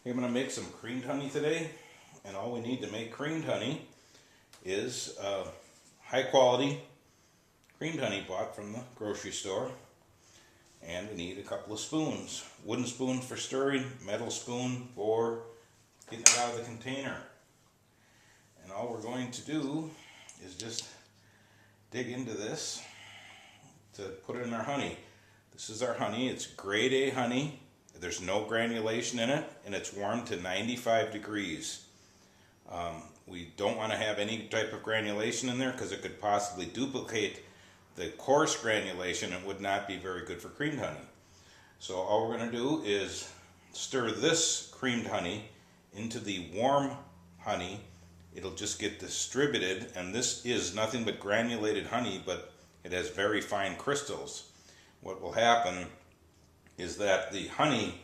I'm going to make some creamed honey today, and all we need to make creamed honey is high quality creamed honey bought from the grocery store, and we need a couple of spoons. Wooden spoon for stirring, metal spoon for getting it out of the container. And all we're going to do is just dig into this to put it in our honey. This is our honey. It's grade A honey. There's no granulation in it, and it's warmed to 95 degrees. We don't want to have any type of granulation in there because it could possibly duplicate the coarse granulation and would not be very good for creamed honey. So all we're going to do is stir this creamed honey into the warm honey. It'll just get distributed, and this is nothing but granulated honey, but it has very fine crystals. What will happen is that the honey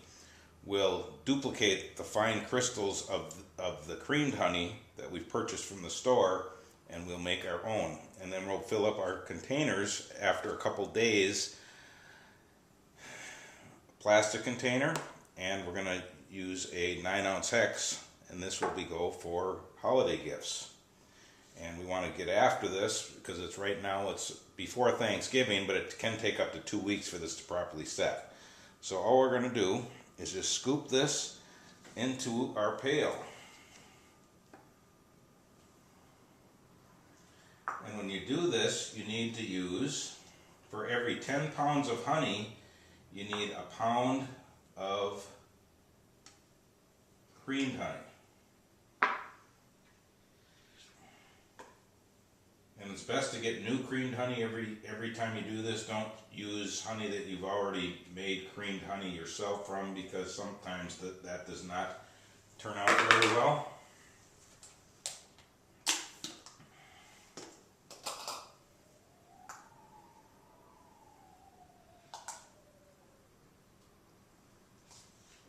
will duplicate the fine crystals of the creamed honey that we've purchased from the store, and we'll make our own. And then we'll fill up our containers after a couple days, plastic container, and we're going to use a 9-ounce hex, and this will go for holiday gifts. And we want to get after this because it's right now, it's before Thanksgiving, but it can take up to 2 weeks for this to properly set. So all we're going to do is just scoop this into our pail. And when you do this, you need to use, for every 10 pounds of honey, you need a pound of creamed honey. And it's best to get new creamed honey every time you do this. Don't use honey that you've already made creamed honey yourself from, because sometimes that does not turn out very well.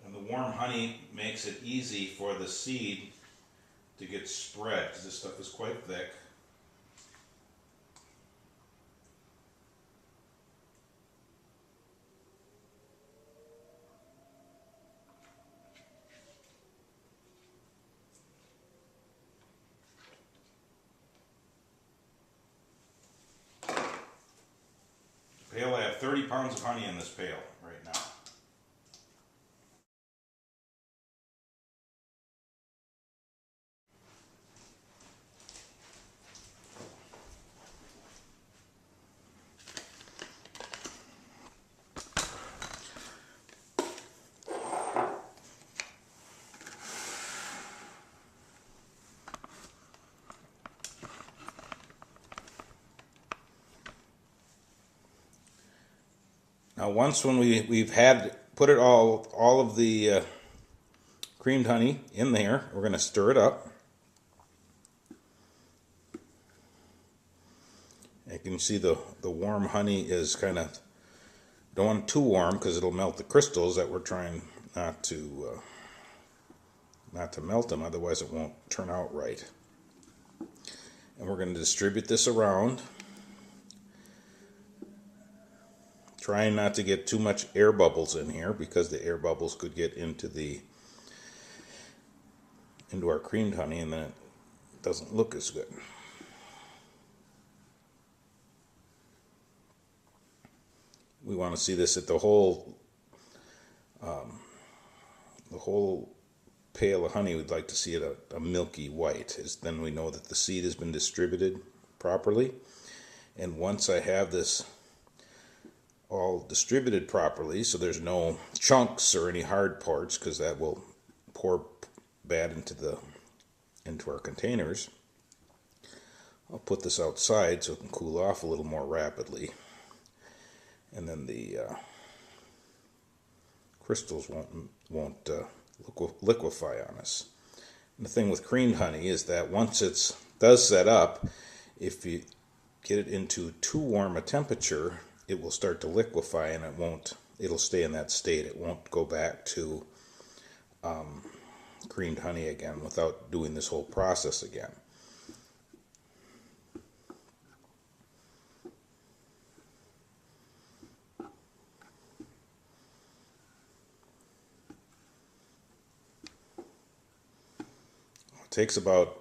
And the warm honey makes it easy for the seed to get spread, because this stuff is quite thick. Pail, I have 30 pounds of honey in this pail right now. Now once when we've had put it all of the creamed honey in there, we're going to stir it up. You can see the warm honey is kind of, don't want it too warm because it'll melt the crystals that we're trying not to melt them, otherwise it won't turn out right. And we're going to distribute this around, trying not to get too much air bubbles in here because the air bubbles could get into our creamed honey, and then it doesn't look as good. We want to see this at the whole pail of honey. We'd like to see it a milky white, then we know that the seed has been distributed properly. And once I have this all distributed properly, so there's no chunks or any hard parts, because that will pour bad into our containers, I'll put this outside so it can cool off a little more rapidly, and then the crystals won't liquefy on us. And the thing with creamed honey is that once it does set up, if you get it into too warm a temperature, it will start to liquefy, and it'll stay in that state. It won't go back to creamed honey again without doing this whole process again. takes about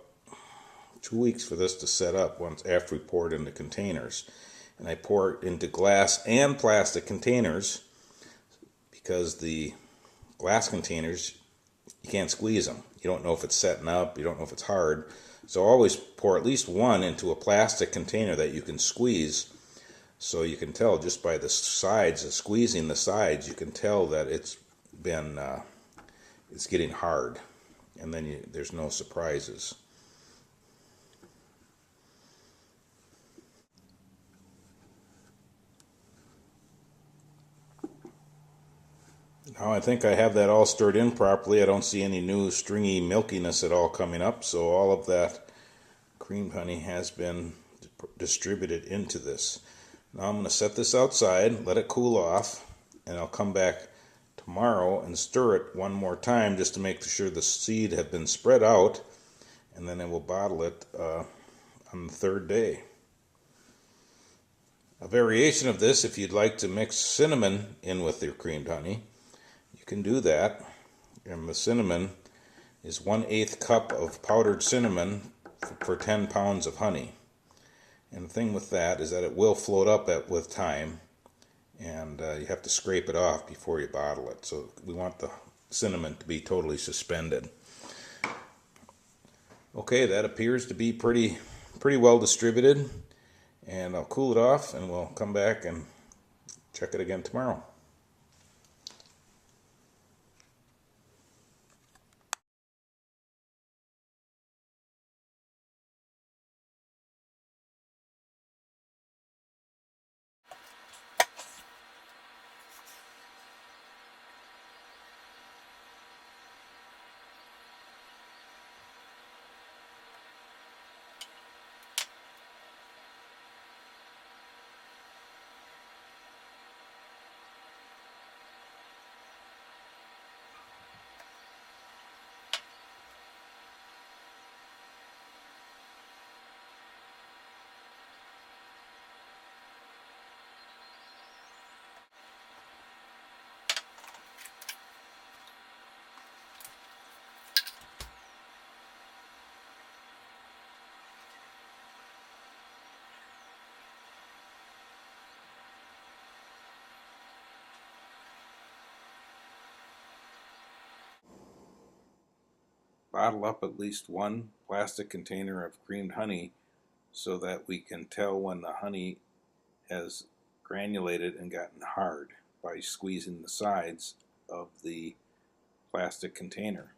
2 weeks for this to set up once after we pour it into containers. And I pour it into glass and plastic containers because the glass containers, you can't squeeze them. You don't know if it's setting up, you don't know if it's hard. So always pour at least one into a plastic container that you can squeeze, so you can tell just by the sides, squeezing the sides, you can tell that it's getting hard, and then there's no surprises. Now I think I have that all stirred in properly. I don't see any new stringy milkiness at all coming up, so all of that creamed honey has been distributed into this. Now I'm going to set this outside, let it cool off, and I'll come back tomorrow and stir it one more time just to make sure the seed have been spread out, and then I will bottle it on the third day. A variation of this, if you'd like to mix cinnamon in with your creamed honey, you can do that. And the cinnamon is 1/8 cup of powdered cinnamon for 10 pounds of honey. And the thing with that is that it will float up with time, and you have to scrape it off before you bottle it. So we want the cinnamon to be totally suspended. Okay, that appears to be pretty well distributed, and I'll cool it off and we'll come back and check it again tomorrow. Bottle up at least one plastic container of creamed honey so that we can tell when the honey has granulated and gotten hard by squeezing the sides of the plastic container.